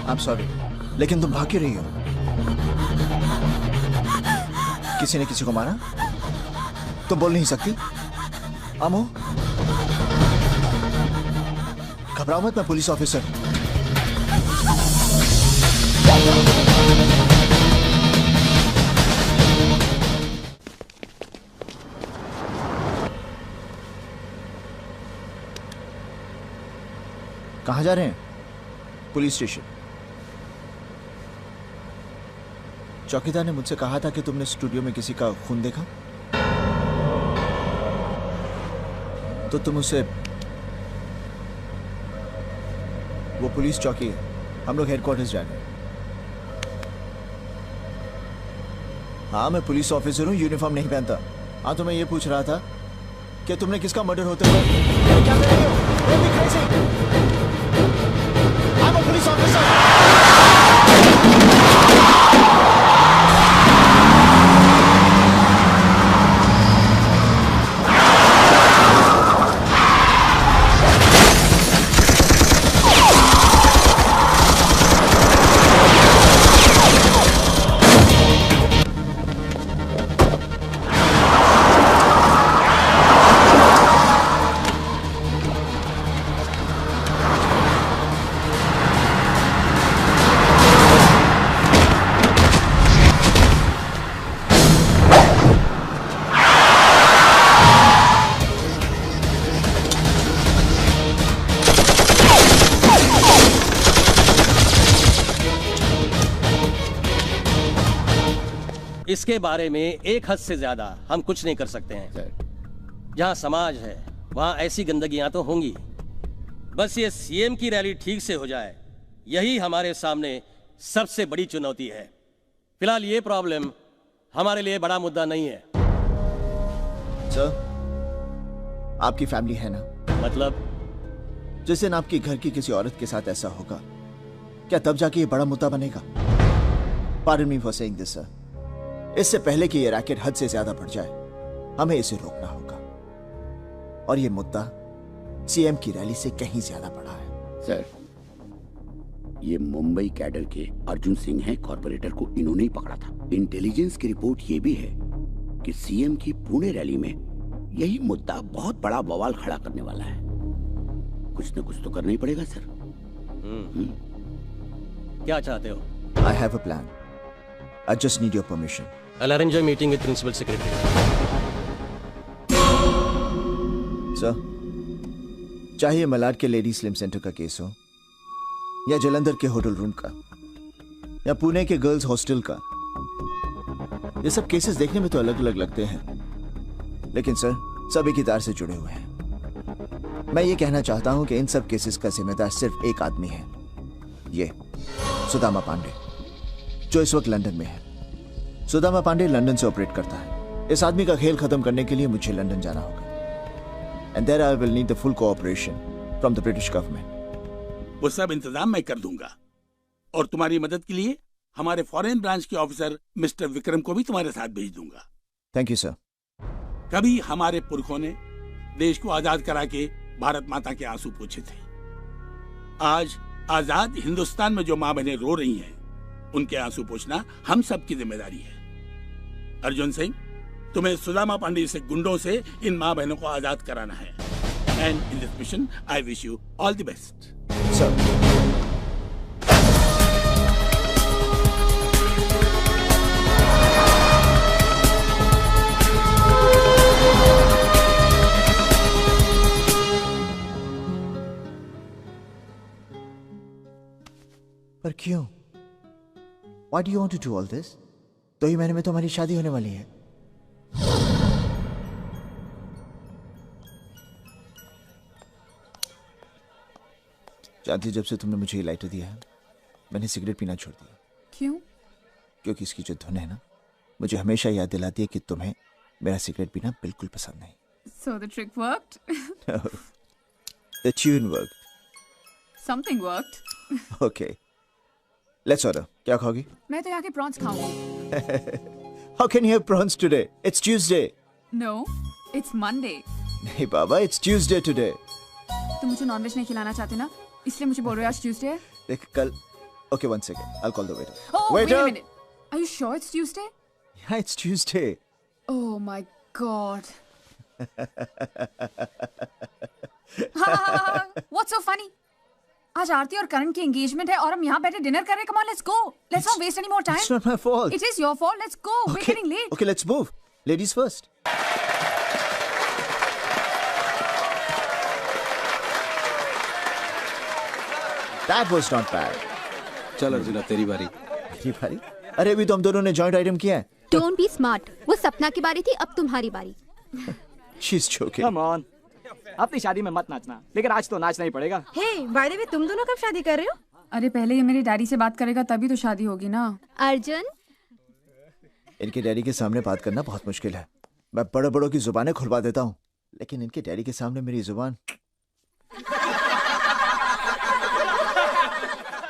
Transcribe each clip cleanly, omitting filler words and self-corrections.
I'm sorry, लेकिन तुम भाग क्यों रही हो? किसी ने किसी को मारा? तुम बोल नहीं सकती? आमो, घबराओ मत, मैं पुलिस ऑफिसर। कहां जा रहे हैं? Police station. चौकीदार ने मुझसे कहा था कि तुमने स्टूडियो में किसी का खून देखा, तो तुम उसे, वो पुलिस चौकी है, हम लोग हेडक्वार्टर्स जा रहे हैं। हाँ, मैं पुलिस ऑफिसर हूँ, यूनिफॉर्म नहीं पहनता। हाँ, तो मैं ये पूछ रहा था कि तुमने किसका मर्डर होते हुए क्या कर रहे हो? Don't be crazy. I'm a police officer. इसके बारे में एक हद से ज्यादा हम कुछ नहीं कर सकते हैं। जहां समाज है वहां ऐसी गंदगियां तो होंगी। बस ये सीएम की रैली ठीक से हो जाए, यही हमारे सामने सबसे बड़ी चुनौती है। फिलहाल ये प्रॉब्लम हमारे लिए बड़ा मुद्दा नहीं है। सर, आपकी फैमिली है ना? मतलब? जिस दिन आपकी घर की किसी औरत के साथ ऐसा होगा, क्या तब जाके ये बड़ा मुद्दा बनेगा? Pardon me for saying this, sir. इससे पहले कि ये रैकेट हद से ज्यादा बढ़ जाए, हमें इसे रोकना होगा। और ये मुद्दा सीएम की रैली से कहीं ज्यादा बड़ा है। सर, ये मुंबई कैडर के अर्जुन सिंह हैं, कॉर्पोरेटर को इन्होंने ही पकड़ा था। इंटेलिजेंस की रिपोर्ट ये भी है कि सीएम की पुणे रैली में यही मुद्दा बहुत बड़ा बवाल खड़ा करने वाला है। कुछ न कुछ तो करना ही पड़ेगा सर। क्या चाहते हो? I have a plan. I just need your permission. I'll arrange a meeting with Principal Secretary. Sir, चाहे मलाड के लेडी स्लिम सेंटर का केस हो, या जलंधर के होटल रूम का, या पुणे के गर्ल्स हॉस्टल का, ये सब केसेस देखने में तो अलग अलग लगते हैं, लेकिन सर सब एक ही तार से जुड़े हुए हैं। मैं ये कहना चाहता हूं कि इन सब केसेस का जिम्मेदार सिर्फ एक आदमी है, ये सुदामा पांडे, जो इस वक्त लंदन में है। सुदामा पांडे लंदन से ऑपरेट करता है। इस आदमी का खेल खत्म करने के लिए मुझे लंदन जाना होगा। And there I will need the full cooperation from the British government. वो सब इंतजाम मैं कर दूंगा, और तुम्हारी मदद के लिए हमारे फॉरेन ब्रांच के ऑफिसर मिस्टर विक्रम को भी तुम्हारे साथ भेज दूंगा। Thank you, sir. कभी हमारे पुरखों ने देश को आजाद करा के भारत माता के आंसू पोंछे थे। आज आजाद हिंदुस्तान में जो माँ बहनें रो रही हैं, उनके आंसू पोंछना हम सब की जिम्मेदारी है। अर्जुन सिंह, तुम्हें सुदामा पांडे से गुंडों से इन माँ बहनों को आजाद कराना है। And in this mission I wish you all the best. Sir, पर क्यों? Why do you want to do all this? 2 ही महीने में तो हमारी शादी होने वाली है। जानती, जब से तुमने मुझे ये लाइटर दिया है, मैंने सिगरेट पीना छोड़ दिया। क्यों? क्योंकि इसकी जो धुन है ना, मुझे हमेशा याद दिलाती है कि तुम्हें मेरा सिगरेट पीना बिल्कुल पसंद नहीं। So the trick worked? No, the tune worked. Something worked. Okay. Let's order. क्या खाओगी? मैं तो यहाँ के प्रॉन्स खाऊंगी। How can you have prawns today? It's Tuesday. No, it's Monday. नहीं बाबा, it's Tuesday today. तुम मुझे नॉनवेज नहीं खिलाना चाहते ना, इसलिए मुझे बोल रहे हो आज ट्यूसडे है। देख, Okay, one second. I'll call the waiter. Oh, wait Waiter! a minute. Are you sure it's Tuesday? Yeah, it's Tuesday. Oh my God. What's so funny? आज आरती और करण की एंगेजमेंट है और हम यहाँ बैठे डिनर कर रहे हैं. Come on, let's go. Let's not waste any more time. It's not my fault. It is your fault. Let's go. We're Okay. getting late. Okay, let's move. Ladies first. That was not bad. चल अर्जुना तेरी बारी. मेरी बारी? अरे अभी तो हम दोनों ने जॉइंट आइटम किया है. Don't be smart. वो सपना की बारी थी, अब तुम्हारी बारी. She's joking. कम ऑन, अपनी शादी में मत नाचना, लेकिन आज तो नाचना ही पड़ेगा. हे बाय द वे, तुम दोनों कब शादी कर रहे हो? अरे पहले ये मेरे डैडी से बात करेगा तभी तो शादी होगी ना. अर्जुन, इनके डैडी के सामने बात करना बहुत मुश्किल है. मैं बड़े बड़ों की जुबानें खुलवा देता हूँ, लेकिन इनके डैडी के सामने मेरी जुबान.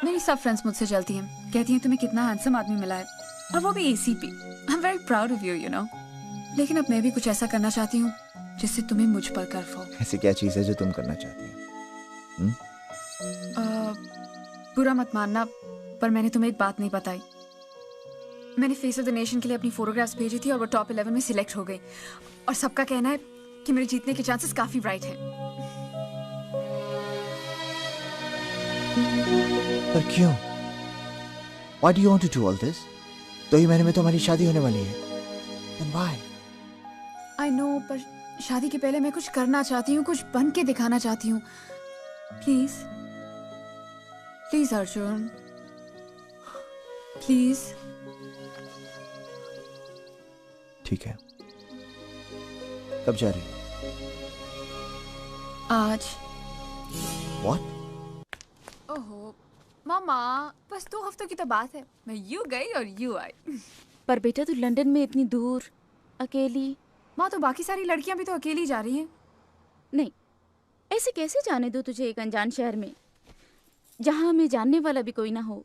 मेरी सब फ्रेंड्स मुझसे जलती हैं, कहती हैं तुम्हें कितना हैंडसम आदमी मिला है, और वो भी ACP. I am very proud of you, you know. लेकिन अब मैं भी कुछ ऐसा करना चाहती हूँ जिससे तुम्हें मुझ पर गर्व हो. ऐसी क्या चीज है जो तुम करना चाहती हो? बुरा मत मानना, पर मैंने तुम्हें एक बात नहीं बताई. मैंने फेस ऑफ द नेशन के लिए अपनी फोटोग्राफ्स भेजी थी और वो टॉप 11 में सिलेक्ट हो गई, और सबका कहना है कि मेरे जीतने के चांसेस काफी ब्राइट हैं. पर क्यों? Why do you want to do all this? 2 ही महीने में तो हमारी शादी होने वाली है. Then why? आई नो, पर शादी के पहले मैं कुछ करना चाहती हूँ, कुछ बन के दिखाना चाहती हूँ. Please please Arjun, please. ठीक है. कब जा रही? आज. What? ओहो मामा, बस 2 हफ्तों की तो बात है. मैं यू गई और यू आई. पर बेटा तू लंदन में इतनी दूर अकेली. माँ, तो बाकी सारी लड़कियां भी तो अकेली जा रही हैं. नहीं, ऐसे कैसे जाने दो तुझे एक अनजान शहर में, जहाँ हमें जानने वाला भी कोई ना हो.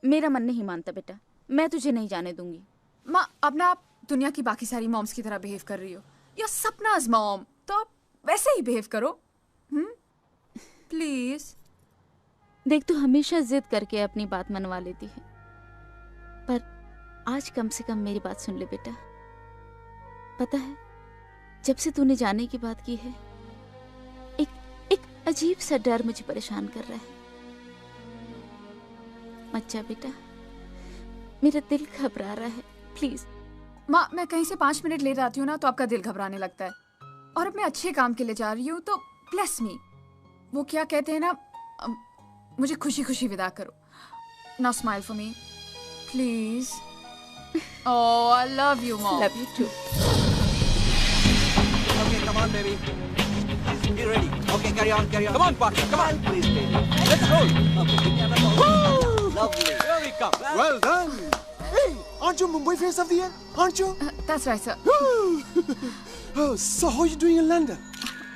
मेरा मन नहीं मानता बेटा, मैं तुझे नहीं जाने दूंगी. माँ, अब ना आप दुनिया की बाकी सारी मॉम्स की तरह बिहेव कर रही हो. योर सपनाज मॉम, तो आप वैसे ही बिहेव करो. प्लीज. देख, तू हमेशा जिद करके अपनी बात मनवा लेती है, पर आज कम से कम मेरी बात सुन ले बेटा. पता है, जब से तूने जाने की बात की है, एक अजीब सा डर मुझे परेशान कर रहा है. मत जा बेटा, मेरा दिल घबरा रहा है. प्लीज. माँ, मैं कहीं से 5 मिनट लेट आती हूँ ना तो आपका दिल घबराने लगता है, और अब मैं अच्छे काम के लिए जा रही हूँ तो ब्लेस मी. वो क्या कहते हैं ना, मुझे खुशी खुशी विदा करो. Now smile for me please. Oh, I love you mom. Love you too. Okay, come on, baby. Be ready. Okay, carry on. Come on, partner. Come on, please, baby. Let's roll. Okay, woo! Lovely. Here we come. Well done. Hey, aren't you Mumbai face of the year? Aren't you? That's right, sir. Oh, so how are you doing in London?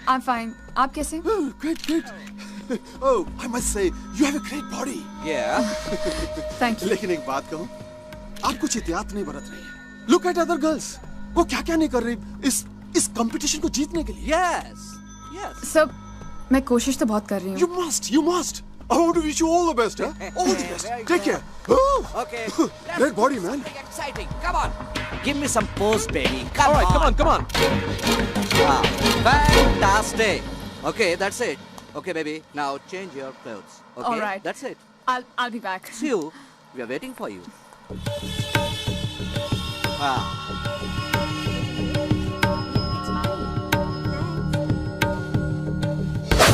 I'm fine. आप कैसे? Oh, great. Oh, I must say, you have a great body. Yeah. Thank you. लेकिन एक बात कहूँ, आप कुछ एहतियात नहीं बरत रही है. Look at other girls. वो क्या नहीं कर रही इस कंपटीशन को जीतने के लिए. Yes. सब मैं कोशिश तो बहुत कर रही हूँ. You must. I want to wish you all the best, huh? All the best. Take care. Oh. Okay. Great body, man. Exciting. Come on. Give me some pose, baby. Come on. Come on. Wow. Fantastic. Okay, that's it. Okay, baby. Now change your clothes. Okay. All right. That's it. I'll be back. See you. We are waiting for you. Wow.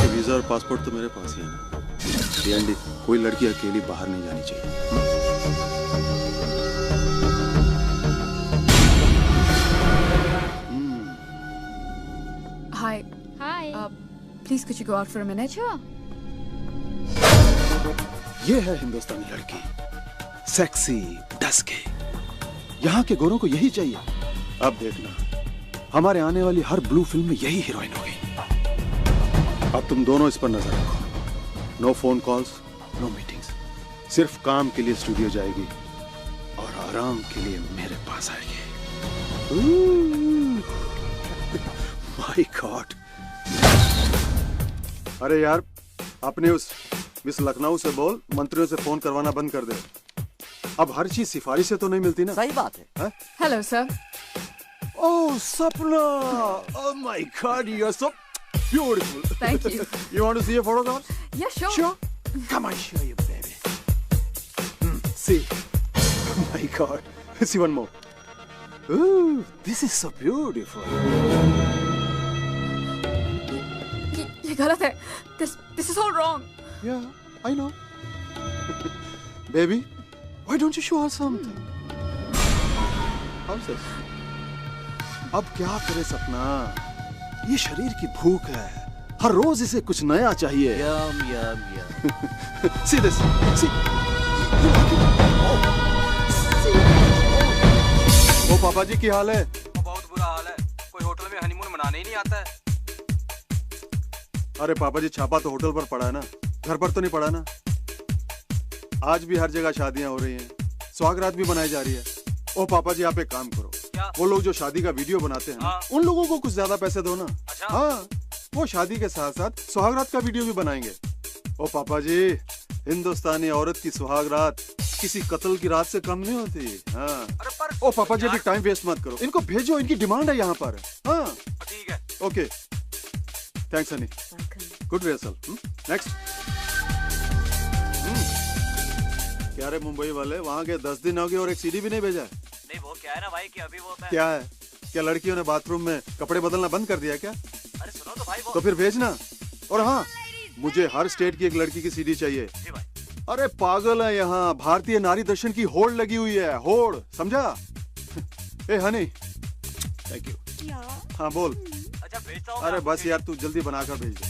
Visa और passport तो मेरे पास ही है ना. DND, कोई लड़की अकेली बाहर नहीं जानी चाहिए. Hi. Please could you go out for a minute? Sure. ये है हिंदुस्तानी लड़की, सेक्सी, डस्की. यहाँ के गोरों को यही चाहिए. अब देखना, हमारे आने वाली हर ब्लू फिल्म में यही हीरोइन होगी. अब तुम दोनों इस पर नजर रखो. No phone calls, no meetings. सिर्फ काम के लिए स्टूडियो जाएगी और आराम के लिए मेरे पास आएगी. My God. अरे यार, अपने उस मिस लखनऊ से बोल मंत्रियों से फोन करवाना बंद कर दे। अब हर चीज सिफारिश से तो नहीं मिलती ना। सही बात है। Hello sir. Oh Sapna, oh my god, you are so beautiful. Thank you. You want to see a photograph? Yeah, sure. Sure. Come on, show you, baby. See. Oh my God. See one more. Ooh, this is so beautiful. ये गलत है। This is all wrong. Yeah, I know. Baby, why don't you show her something? How's this? अब क्या करे सपना? ये शरीर की भूख है, हर रोज इसे कुछ नया चाहिए। यम यम यम। See this, see. ओ पापा जी की हाल है? बहुत बुरा हाल है, कोई होटल में हनीमून मनाने ही नहीं आता है। अरे पापा जी, छापा तो होटल पर पड़ा है ना, घर पर तो नहीं पड़ा ना। आज भी हर जगह शादियां हो रही हैं, स्वागरात भी मनाई जा रही है। ओ पापा जी, आप एक काम करो, वो लोग जो शादी का वीडियो बनाते हैं ना, उन लोगों को कुछ ज्यादा पैसे दो ना। हाँ, वो शादी के साथ साथ सुहागरात का वीडियो भी बनाएंगे। ओ पापा जी, हिंदुस्तानी औरत की सुहागरात किसी कत्ल की रात से कम नहीं होती। हाँ। ओ पापा जी, अभी टाइम वेस्ट मत करो, इनको भेजो, इनकी डिमांड है यहाँ पर। हाँ ठीक है। Okay, thanks Honey, good rehearsal. Next. क्या रे मुंबई वाले, वहाँ के 10 दिन हो गए और एक सीडी भी नहीं भेजा। नहीं वो क्या है ना भाई कि अभी वो क्या है, क्या लड़कियों ने बाथरूम में कपड़े बदलना बंद कर दिया क्या? अरे सुनो तो भाई वो तो फिर भेजना। और हाँ, मुझे हर स्टेट की एक लड़की की सीडी चाहिए। जी भाई। अरे पागल है, यहाँ भारतीय नारी दर्शन की होड़ लगी हुई है, होड़, समझा? ए हनी, थैंक यू। हाँ बोल। अच्छा भेजता हूँ। अरे बस यार, तू जल्दी बनाकर भेज दे।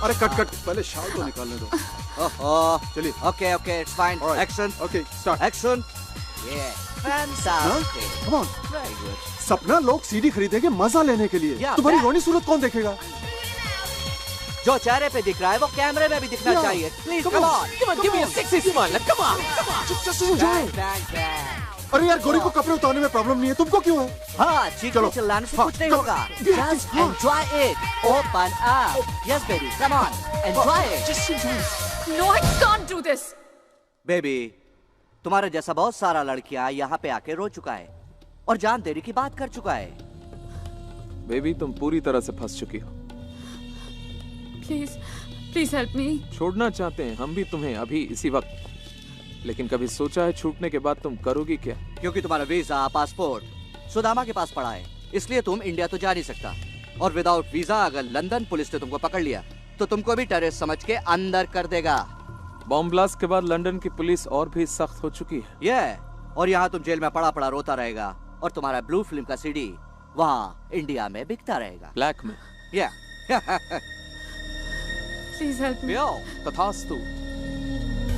अरे कट कट, पहले शाल तो निकालने दो। चलिए। Okay okay, it's fine. Action. Okay, start. Action. ये fantastic. Come on. Very good. Sapna, लोग सीडी खरीदेंगे मजा लेने के लिए, Yeah, तुम्हारी that- रोनी सूरत कौन देखेगा? जो चेहरे पे दिख रहा है वो कैमरे में भी दिखना Yeah. चाहिए। Please Come come on. On. Come on, give me a sexy smile. Come on. Just enjoy. अरे यार, गोरी को कपड़े उतारने में प्रॉब्लम नहीं है, तुमको क्यों है? हाँ, चीखने चिल्लाने से कुछ नहीं होगा। Just enjoy it. Open up. Yes, baby. Come on. Enjoy it. Just enjoy it. No, I can't do this. Baby, तुम्हारे जैसा बहुत सारा लड़कियां यहाँ पे आके रो चुका है और जान देने की बात कर चुका है। बेबी, तुम पूरी तरह से फंस चुकी हो। Please help me. छोड़ना चाहते हैं हम भी तुम्हें अभी इसी वक्त, लेकिन कभी सोचा है छूटने के बाद तुम करोगी क्या? क्योंकि तुम्हारा वीजा, पासपोर्ट सुदामा के पास पड़ा है, इसलिए तुम इंडिया तो जा नहीं सकता। और विदाउट वीजा अगर लंदन पुलिस ने तुमको पकड़ लिया तो तुमको भी टेररिस्ट समझ के अंदर कर देगा। बॉम्ब ब्लास्ट के बाद लंदन की पुलिस और भी सख्त हो चुकी है। ये और यहाँ तुम जेल में पड़ा पड़ा रोता रहेगा और तुम्हारा ब्लू फिल्म का सीडी वहाँ इंडिया में बिकता रहेगा ब्लैक में। या Please help me. तथास्तु।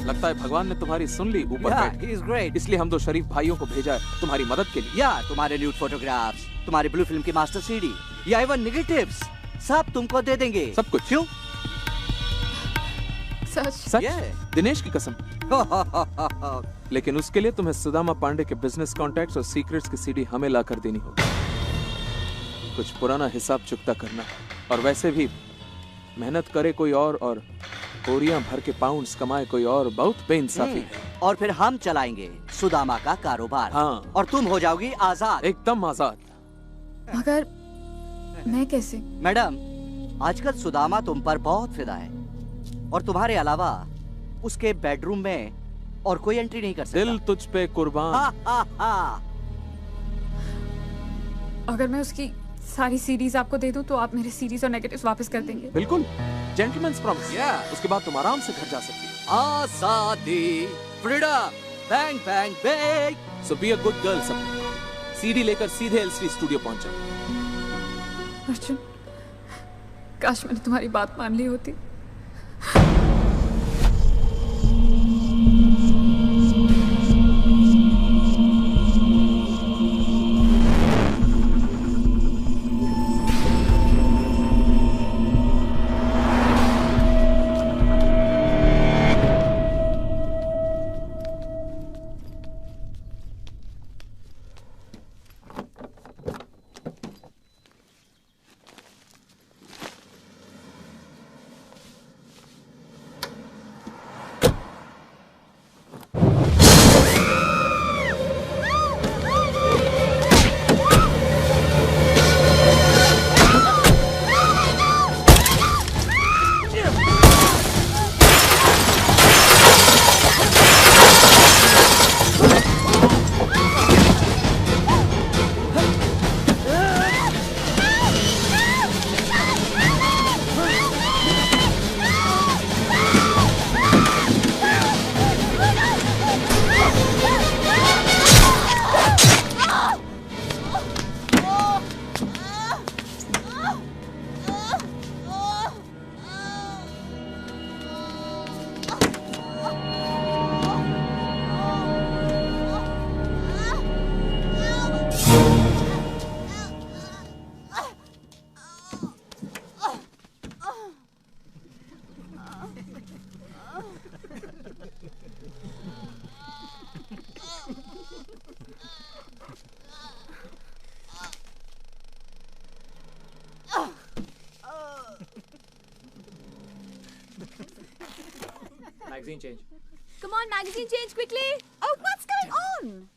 लगता है भगवान ने तुम्हारी सुन ली ऊपर बैठ के। he is great. इसलिए हम दो शरीफ भाइयों को भेजा है तुम्हारी मदद के लिए। या तुम्हारे न्यूड फोटोग्राफ्स, तुम्हारी ब्लू फिल्म की मास्टर सीडी या इवन नेगेटिव्स सब तुमको दे देंगे। सब कुछ। क्यों? सच? दिनेश की कसम। लेकिन उसके लिए तुम्हें सुदामा पांडे के बिजनेस कॉन्टैक्ट्स और सीक्रेट्स की सीडी हमें ला कर देनी होगी। कुछ पुराना हिसाब चुकता करना है। और वैसे भी मेहनत करे कोई और कोरिया भर के पाउंड्स कमाए कोई और, बहुत बेइंसाफी है। और फिर हम चलाएंगे सुदामा का कारोबार। हाँ। और तुम हो जाओगी आजाद। एकदम आजाद। मगर मैं कैसे? मैडम, आजकल सुदामा तुम पर बहुत फिदा है और तुम्हारे अलावा उसके बेडरूम में और कोई एंट्री नहीं कर सकता। दिल तुझ पे कुर्बान। अगर मैं उसकी सारी सीरीज आपको दे दूं तो आप मेरे सीरीज और नेगेटिव्स वापस कर देंगे? बिल्कुल, जेंटलमैन्स प्रॉमिस। उसके बाद तुम आराम से घर जा सकती हो। आजादी, freedom, bang bang bang. So be a good girl सब। सीडी लेकर सीधे एलसीडी स्टूडियो पहुंच जाओ। अर्जुन, काश मैंने तुम्हारी बात मान ली होती। Magazine change. Come on, magazine change quickly. Oh, what's going on?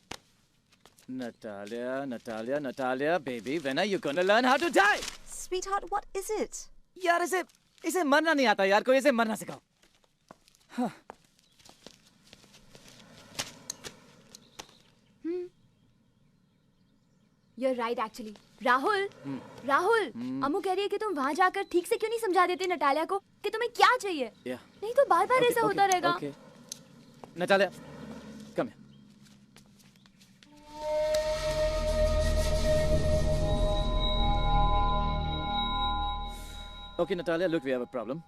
Natalia, baby, when are you gonna learn how to die? Sweetheart, what is it? यार इसे मरना नहीं आता यार, कोई इसे मरना सिखाओ. You're right actually. राहुल, अम्मू कह रही है कि तुम वहाँ जाकर ठीक से क्यों नहीं समझा देते नटालिया को कि तुम्हें क्या चाहिए? नहीं तो बार-बार ऐसा होता रहेगा. Okay. Natalia, come here. Okay, Natalia, look, we have a problem.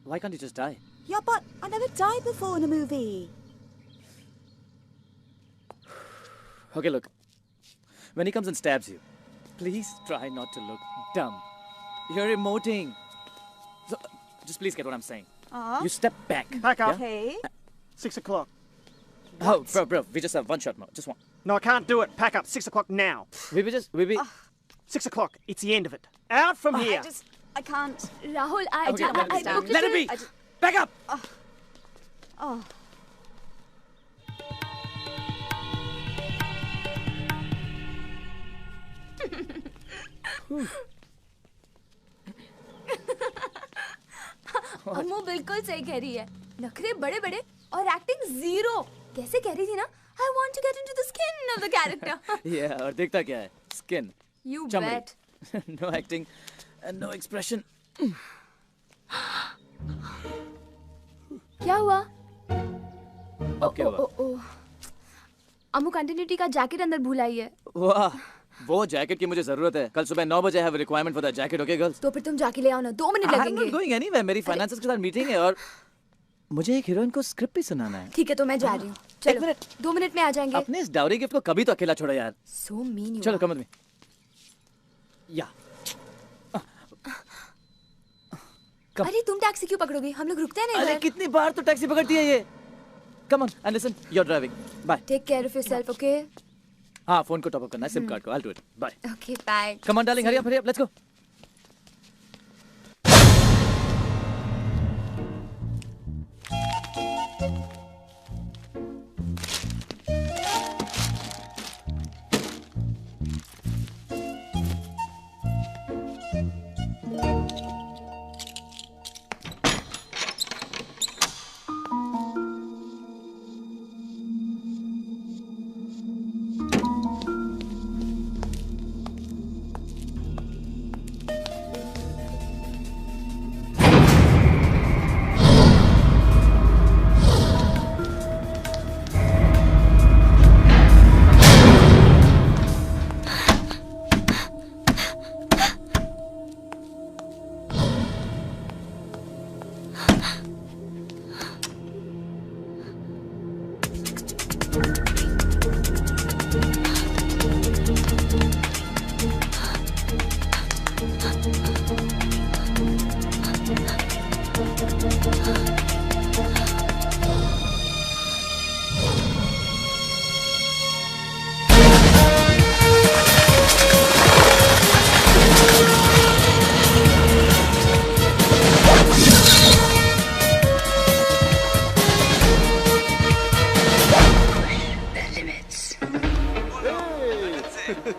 Why can't you just die? Yeah, but I never died before in a movie. Okay, look. When he comes and stabs you, please try not to look dumb. You're emoting. So, just please get what I'm saying. You step back. Back up. Okay. 6 o'clock. Oh, bro, we just have one shot more. Just one. No, I can't do it. Pack up. 6 o'clock now. We 6 o'clock. It's the end of it. Out from here. I can't. Rahul, I let it be. Back up. Oh. अम्मू बिल्कुल सही कह रही है. नखरे बड़े बड़े और acting zero. कैसे कह रही थी ना? I want to get into the skin of the character. Yeah, और देखता क्या है? Skin. You Chumri. bet. No acting and no expression. क्या हुआ? क्या हुआ? अम्मू कंटिन्यूटी का जैकेट अंदर भूल आई है. वाह, वो जैकेट की मुझे जरूरत है. कल सुबह 9 बजे I have a requirement for that jacket, okay girls? तो फिर तुम जाके ले आओ ना. 2 मिनट लगेंगे. I'm not going anywhere. मेरी फाइनेंसर्स के साथ मीटिंग है और मुझे एक हीरोइन को स्क्रिप्ट भी सुनाना है. ठीक है तो मैं जा रही हूँ. चलो 2 मिनट में आ जाएंगे. अपने इस डाउरी गिफ्ट को कभी तो अकेला छोड़ो यार. So mean you. चलो come with me. या. अरे तुम टैक्सी क्यों पकड़ोगे? हम लोग रुकते हैं ना. अरे कितनी बार तो टैक्सी पकड़ती है ये. Come on and listen. You're driving. Bye. Take care of yourself, okay? हाँ फोन को टॉप अप करना है. सिम कार्ड को. I'll do it. Bye. Okay, bye. Come on darling, hurry up. Let's go.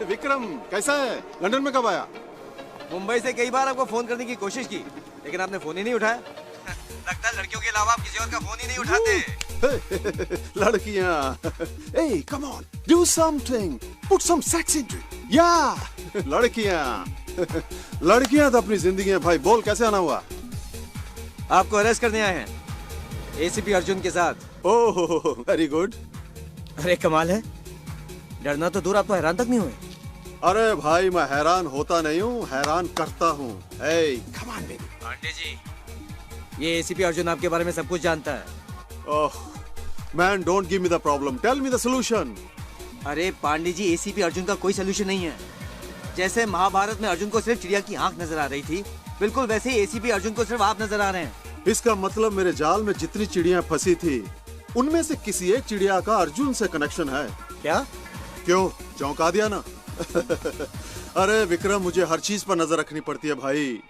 Vikram कैसा है? लंदन में कब आया? मुंबई से कई बार आपको फोन करने की कोशिश की, लेकिन आपने फोन ही नहीं उठाया. लगता है लड़कियों के अलावा आप किसी और का फोन ही नहीं उठाते. लड़कियां. Hey, come on, do something. Put some sex into it. Yeah, लड़कियां तो अपनी जिंदगी है भाई. बोल कैसे आना हुआ? आपको अरेस्ट करने आए हैं एसीपी अर्जुन के साथ. Oh very good. अरे कमाल है, डरना तो दूर आप तो हैरान तक नहीं हुए. अरे भाई मैं हैरान होता नहीं हूँ, हैरान करता हूँ. Hey, come on baby. Pandey ji, ये एसीपी अर्जुन आपके बारे में सब कुछ जानता है. Oh man, don't give me the problem, tell me the solution. अरे पांडे जी, एसीपी अर्जुन का कोई सलूशन नहीं है. जैसे महाभारत में अर्जुन को सिर्फ चिड़िया की आंख नजर आ रही थी, बिल्कुल वैसे ही एसीपी अर्जुन को सिर्फ आप नजर आ रहे हैं. इसका मतलब मेरे जाल में जितनी चिड़िया फंसी थी उनमें से किसी एक चिड़िया का अर्जुन से कनेक्शन है. क्या? क्यों चौंका दिया ना? अरे विक्रम, मुझे हर चीज पर नजर रखनी पड़ती है भाई,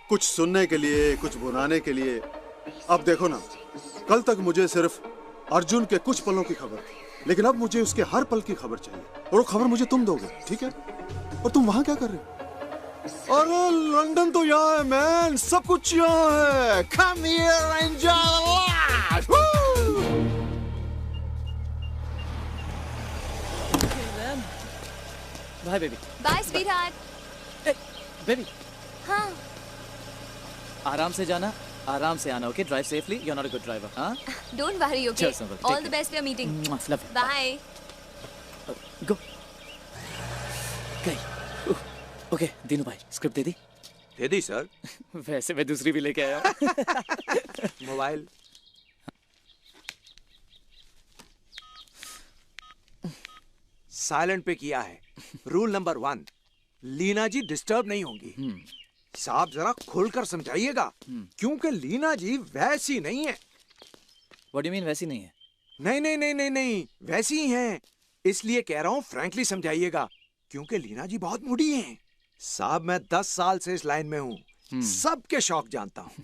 कुछ सुनने के लिए, कुछ बुनाने के लिए। अब देखो ना, कल तक मुझे सिर्फ अर्जुन के कुछ पलों की खबर थी, लेकिन अब मुझे उसके हर पल की खबर चाहिए, और वो खबर मुझे तुम दोगे, ठीक है? और तुम वहां क्या कर रहे हो? अरे लंदन तो यहाँ है मैन, सब कुछ यहाँ है। Come here and enjoy life. Bye, baby. Bye, sweetheart. Hey, baby. हाँ. आराम से जाना, आराम से आना, okay? Drive safely. You're not a good driver, हाँ? Don't worry, okay? Cheers, uncle. All the best for your meeting. Love you. Bye. Go. गई. Okay, Dinu भाई, स्क्रिप्ट दे दी? दे दी सर। वैसे मैं दूसरी भी लेके आया हूँ। मोबाइल। साइलेंट पे किया है। रूल नंबर 1, लीना जी डिस्टर्ब नहीं होंगी। साहब जरा खुलकर समझाइएगा, क्योंकि लीना जी वैसी नहीं है। What do you mean वैसी नहीं है? नहीं, वैसी ही हैं। इसलिए कह रहा हूँ फ्रैंकली समझाइएगा, क्योंकि लीना जी बहुत मूडी हैं। साहब मैं 10 साल से इस लाइन में हूँ, सबके शौक जानता हूँ।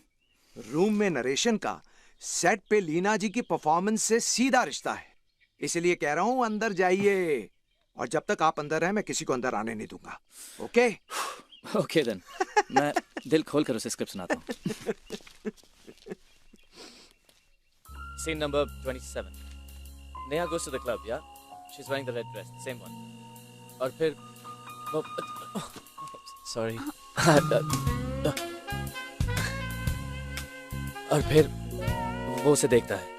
रूम में नरेशन का, सेट पे लीना जी की परफॉर्मेंस से सीधा रिश्ता है। इसलिए कह रहा हूँ अंदर जाइए, और जब तक आप अंदर हैं मैं किसी को अंदर आने नहीं दूंगा। ओके? ओके देन, मैं दिल खोल कर उसे स्क्रिप्ट सुनाता हूँ। Scene number 27. Neha goes to the club, yeah? She's wearing the red dress, the same one. और फिर वो sorry. और फिर वो उसे देखता है।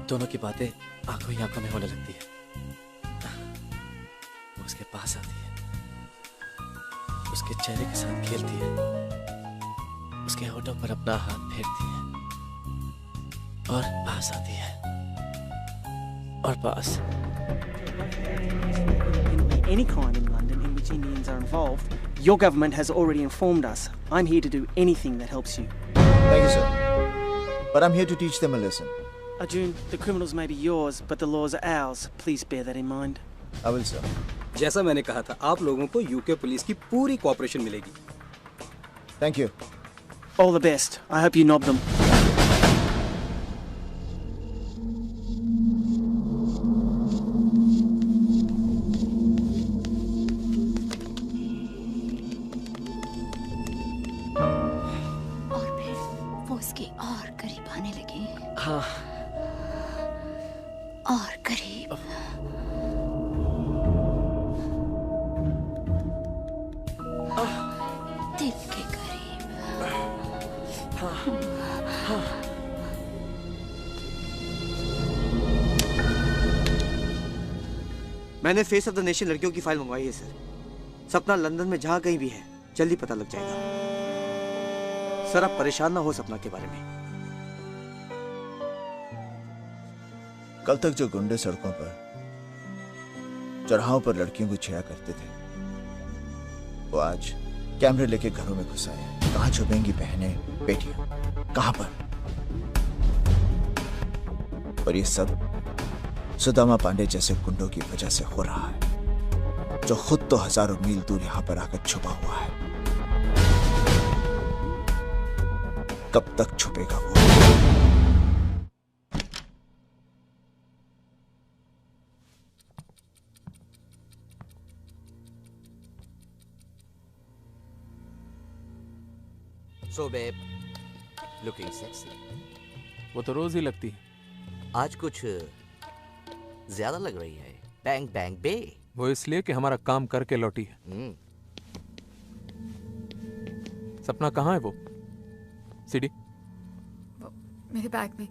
दोनों की बातें आंखों ही आंखों में होने लगती है। वो उसके पास आती है, उसके चेहरे के साथ खेलती है, उसके होठों पर अपना हाथ फेरती है, और पास आती है, और पास। Any crime in London in which Indians are involved, your government has already informed us. I'm here to do anything that helps you. Thank you, sir. But I'm here to teach them a lesson. Arjun, the criminals may be yours, but the laws are ours. Please bear that in mind. I will, sir. जैसा मैंने कहा था, आप लोगों को UK police की पूरी cooperation मिलेगी। Thank you. All the best. I hope you knob them. और करीब। दिल के करीब। मैंने फेस ऑफ द नेशन लड़कियों की फाइल मंगवाई है सर। सपना लंदन में जहाँ कहीं भी है जल्दी पता लग जाएगा। सर आप परेशान ना हो सपना के बारे में। कल तक जो गुंडे सड़कों पर, चौराहों पर लड़कियों को छेड़ा करते थे, वो आज कैमरे लेके घरों में घुस आए। कहाँ छुपेंगी बहनें, बेटियां, कहां पर? और ये सब सुदामा पांडे जैसे गुंडों की वजह से हो रहा है, जो खुद तो हजारों मील दूर यहां पर आकर छुपा हुआ है। कब तक छुपेगा वो? So babe, looking sexy. वो तो रोज ही लगती है। आज कुछ ज्यादा लग रही है। बैंग बैंग बे। वो इसलिए कि हमारा काम करके लौटी है। सपना कहाँ है वो? सीडी? मेरे बैग में।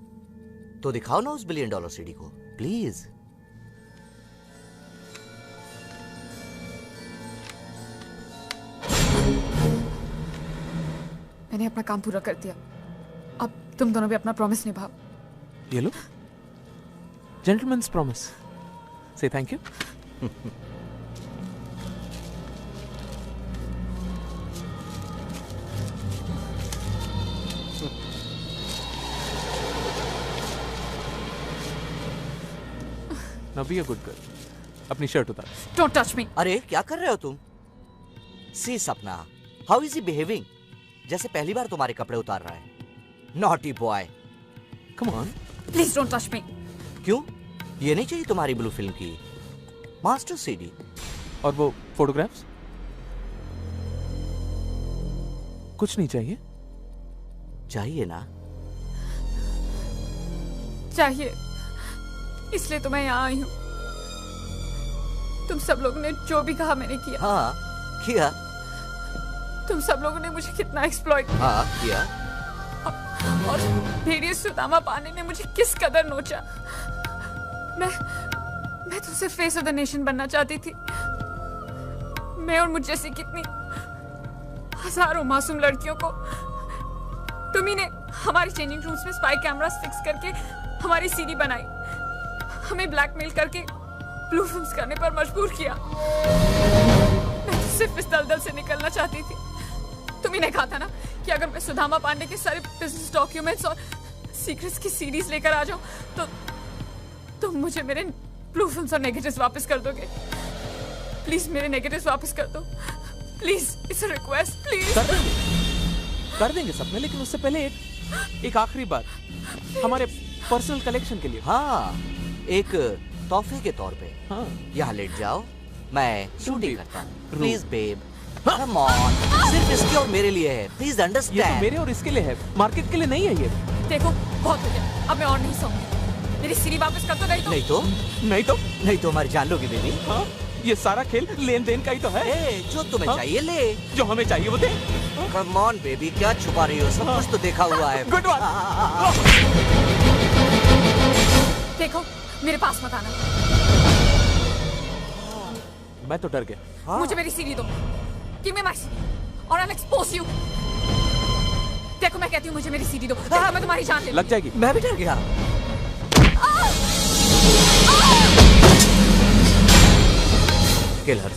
तो दिखाओ ना उस $1 बिलियन सीडी को, प्लीज। मैंने अपना काम पूरा कर दिया। अब तुम दोनों भी अपना प्रॉमिस निभाओ। ये लो, जेंटलमैन्स प्रॉमिस। से thank you. Now be a good girl. अपनी शर्ट उतार। Don't touch me. अरे क्या कर रहे हो तुम? सी सपना, हाउ इज ही बिहेविंग? जैसे पहली बार तुम्हारे कपड़े उतार रहा है। Naughty boy. Come on. Please don't touch me. क्यों? ये नहीं चाहिए तुम्हारी ब्लू फिल्म की मास्टर सीडी? और वो फोटोग्राफ्स? कुछ नहीं चाहिए? चाहिए ना? चाहिए, इसलिए तो मैं यहाँ आई हूँ। तुम सब लोगों ने जो भी कहा मैंने किया। हाँ किया। तुम सब लोगों ने मुझे कितना एक्सप्लॉइट किया। हाँ किया। और भेड़िए सुदामा पांडे ने मुझे किस कदर नोचा। मैं तुमसे फेस ऑफ द नेशन बनना चाहती थी। मैं और मुझ जैसी कितनी हजारों मासूम लड़कियों को तुम्ही ने हमारी चेंजिंग रूम्स में स्पाई कैमरास फिक्स करके हमारी सीडी बनाई, हमें ब्लैकमेल करके ब्लू फिल्म्स करने पर मजबूर किया। मैं तो सिर्फ इस दलदल से निकलना चाहती थी। तुम्ही ने कहा था ना कि अगर मैं सुदामा पांडे के सारे बिजनेस डॉक्यूमेंट्स और सीक्रेट्स की सीरीज लेकर आ जाऊं तो तुम मुझे मेरे ब्लू फिल्म्स और नेगेटिव्स वापस कर दोगे। प्लीज मेरे नेगेटिव्स वापस कर दो। Please, it's a request, please. कर देंगे सपने, लेकिन उससे पहले एक आखिरी बात हमारे पर्सनल कलेक्शन के लिए। हाँ, एक तोहफे के तौर पे। हाँ। यहाँ लेट जाओ, मैं शूटिंग करता हूँ। Please babe, come on. सिर्फ इसके और मेरे लिए है, प्लीज अंडरस्टैंड। ये तो मेरे और इसके लिए है, मार्केट के लिए नहीं है ये। देखो बहुत हो गया, अब मैं और नहीं सोऊंगी। मेरी सीडी वापस कर दो, नहीं तो नहीं तो हमारी जान लोगी बेबी। हाँ, ये सारा खेल लेन देन का ही तो है। जो तुम्हें चाहिए ले, जो हमें चाहिए वो दे। कम ऑन बेबी, क्या छुपा रही हो? सब कुछ तो देखा हुआ है। Good one. देखो मेरे पास मत आना। मैं तो डर गया। मुझे मेरी सीडी दो। Give me my CD or I'll expose you. देखो मैं कहती हूँ मुझे मेरी सीडी दो, देखो मैं तुम्हारी जान ले लग जाएगी। मैं भी डर गया। Kill her.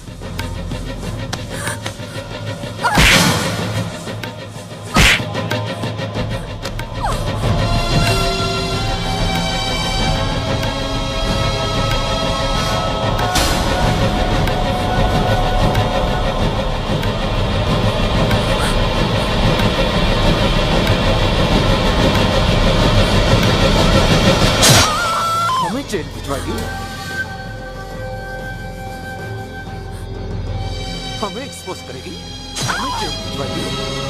हमें जेल भिजवाएगी, हमें एक्सपोज करेगी, हमें जेल भिजवाएगी।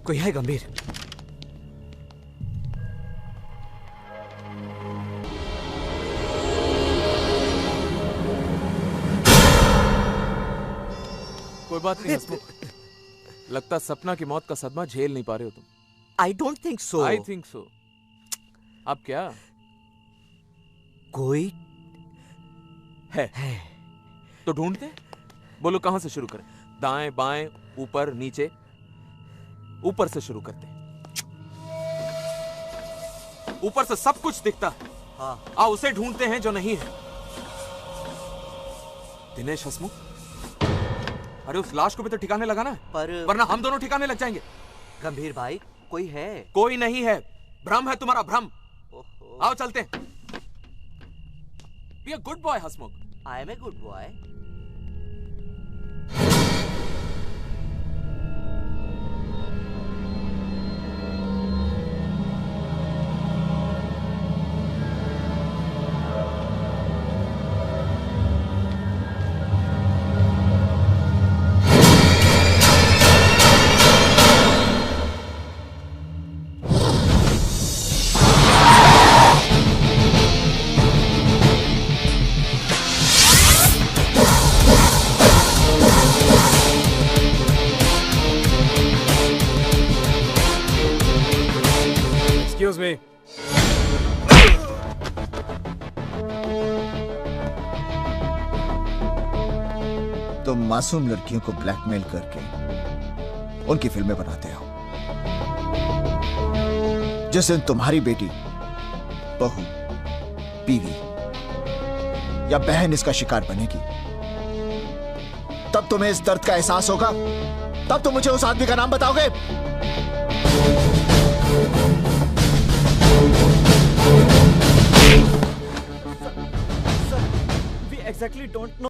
कोई है गंभीर? कोई बात नहीं हसमुख, लगता सपना की मौत का सदमा झेल नहीं पा रहे हो तुम। I don't think so. I think so. अब क्या? कोई है तो ढूंढते। बोलो कहां से शुरू करें? दाएं बाएं ऊपर नीचे? ऊपर से शुरू करते। ऊपर से सब कुछ दिखता है। हाँ। आओ उसे ढूंढते हैं जो नहीं है। दिनेश हसमुख, अरे उस लाश को भी तो ठिकाने लगाना है, वरना हम दोनों ठिकाने लग जाएंगे। गंभीर भाई, कोई है? कोई नहीं है, भ्रम है तुम्हारा, भ्रम। आओ चलते हैं। Be a good boy, Hasmukh. I am a good boy. Excuse me. तुम मासूम लड़कियों को ब्लैकमेल करके उनकी फिल्में बनाते हो। जिस दिन तुम्हारी बेटी, बहू, बीवी या बहन इसका शिकार बनेगी, तब तुम्हें इस दर्द का एहसास होगा। तब तुम मुझे उस आदमी का नाम बताओगे। We exactly don't know.